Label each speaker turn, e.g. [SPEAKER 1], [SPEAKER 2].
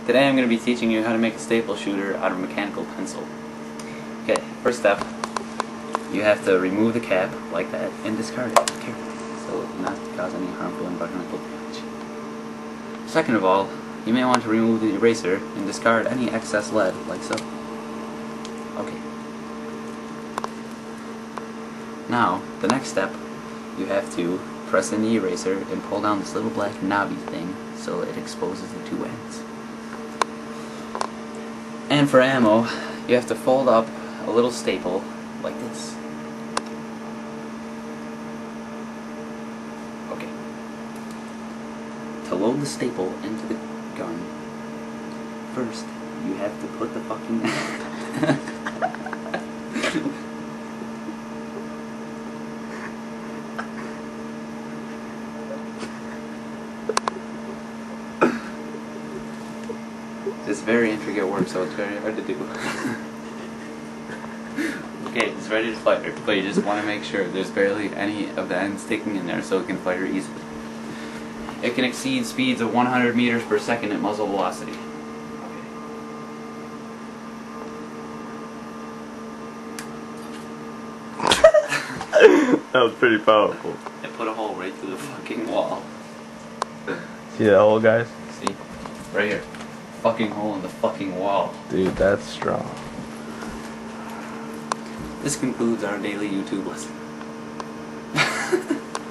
[SPEAKER 1] Today I'm going to be teaching you how to make a staple shooter out of a mechanical pencil. Okay, first step, you have to remove the cap like that and discard it carefully so it will not cause any harmful environmental damage. Second of all, you may want to remove the eraser and discard any excess lead like so. Okay. Now, the next step, you have to press in the eraser and pull down this little black knobby thing so it exposes the two ends. And for ammo, you have to fold up a little staple like this. Okay. To load the staple into the gun, first you have to put the fucking It's very intricate work, so it's very hard to do. Okay, it's ready to fire, but you just want to make sure there's barely any of the ends sticking in there so it can fire easily. It can exceed speeds of 100 meters per second at muzzle velocity.
[SPEAKER 2] That was pretty powerful.
[SPEAKER 1] It put a hole right through the fucking wall.
[SPEAKER 2] See that hole, guys?
[SPEAKER 1] See? Right here. Fucking hole in the fucking wall.
[SPEAKER 2] Dude, that's strong.
[SPEAKER 1] This concludes our daily YouTube lesson.